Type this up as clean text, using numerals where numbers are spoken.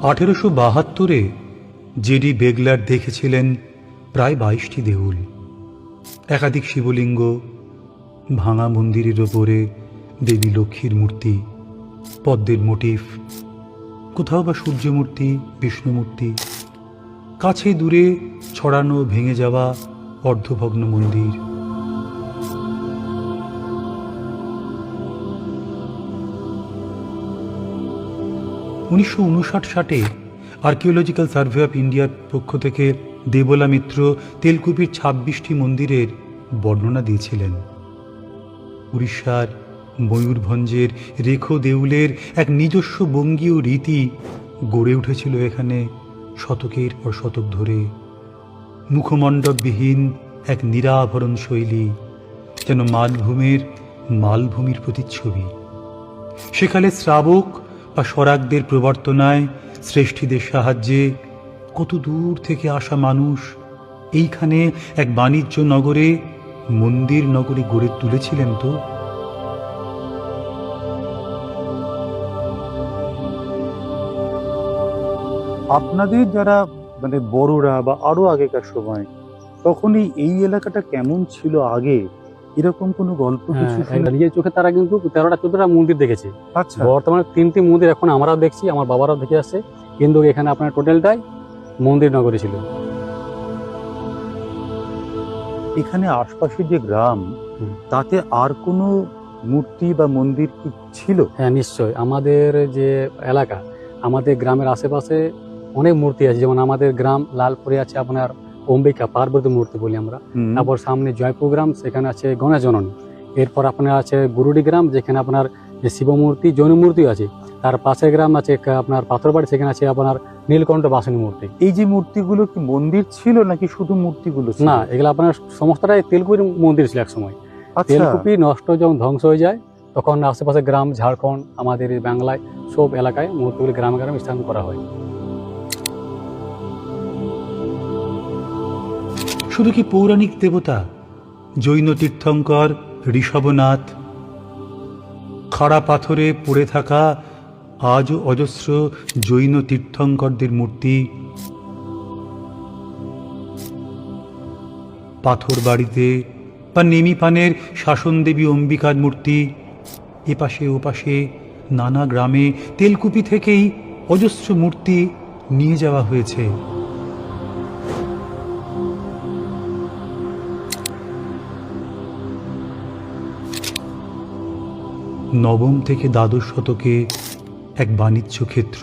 1872-এ JD বেগলার দেখেছিলেন প্রায় 22টি দেউল, একাধিক শিবলিঙ্গ, ভাঙা মন্দিরের ওপরে দেবী লক্ষ্মীর মূর্তি, পদ্মের মোটিফ, কোথাও বা সূর্যমূর্তি, বিষ্ণুমূর্তি, কাছে দূরে ছড়ানো ভেঙে যাওয়া অর্ধভগ্ন মন্দির। উনিশশো 1959-60 আর্কিওলজিক্যাল সার্ভে অফ ইন্ডিয়ার পক্ষ থেকে দেবলা মিত্র তেলকুপির 26টি মন্দিরের বর্ণনা দিয়েছিলেন। উড়িষ্যার ময়ূরভঞ্জের রেখো দেউলের এক নিজস্ব বঙ্গীয় রীতি গড়ে উঠেছিল এখানে শতকের পর শতক ধরে। মুখমণ্ডপবিহীন এক নিরাভরণ শৈলী, যেন মালভূমির প্রতিচ্ছবি। সেকালে শ্রাবক বা স্বরাগদের প্রবর্তনায়, শ্রেষ্ঠীদের সাহায্যে কত দূর থেকে আসা মানুষ এইখানে এক বাণিজ্য নগরে, মন্দির নগরে গড়ে তুলেছিলেন। তো আপনাদের যারা বড়রা বা আরো আগেকার সময়, তখনই এই এলাকাটা কেমন ছিল আগে, এরকম কোনো গল্প কিছু? নিজের চোখে তারা কিন্তু 13টা-14টা মন্দির দেখেছে। আচ্ছা, বর্তমানে 3টি মন্দির এখন আমরাও দেখছি, আমার বাবারাও দেখে আসছে, কিন্তু এখানে আপনার টোটালটাই মন্দির নগরী ছিল। এখানে আশপাশের যে গ্রাম, তাতে আর কোনো মূর্তি বা মন্দির কি ছিল? হ্যাঁ, নিশ্চয়। আমাদের যে এলাকা, আমাদের গ্রামের আশেপাশে অনেক মূর্তি আছে। যেমন আমাদের গ্রাম লালপুরে আছে আপনার অম্বিকা পার্বতী মূর্তি বলি আমরা। তারপর সামনে জয়পুর গ্রাম, সেখানে আছে গণেশ জননী। এরপর আপনার আছে গুরুডি গ্রাম, যেখানে আপনার যে শিব মূর্তি, জৈন মূর্তিও আছে। তার পাশের গ্রাম আছে আপনার পাথরবাড়ি, সেখানে আছে আপনার নীলকণ্ঠ বাসনী মূর্তি। এই যে মূর্তিগুলো কি মন্দির ছিল নাকি শুধু মূর্তিগুলো ছিল? না, এগুলো আপনার সমস্তটাই তেলকুপির মন্দির ছিল এক সময়। আচ্ছা, তেলকুপি নষ্ট যখন ধ্বংস হয়ে যায়, তখন আশেপাশে গ্রাম, ঝাড়খণ্ড, আমাদের এই বাংলায় সব এলাকায় মূর্তিগুলি গ্রামে গ্রামে স্থাপন করা হয়। শুধু কি পৌরাণিক দেবতা, জৈন তীর্থঙ্কর ঋষভনাথ, খাড়া পাথরে পড়ে থাকা আজও অজস্র জৈন তীর্থঙ্করদের মূর্তি, পাথর বাড়িতে বা নেমিপানের শাসনদেবী অম্বিকার মূর্তি, এপাশে ওপাশে নানা গ্রামে তেলকুপি থেকেই অজস্র মূর্তি নিয়ে যাওয়া হয়েছে। নবম থেকে দ্বাদশ শতকে এক বাণিজ্য ক্ষেত্র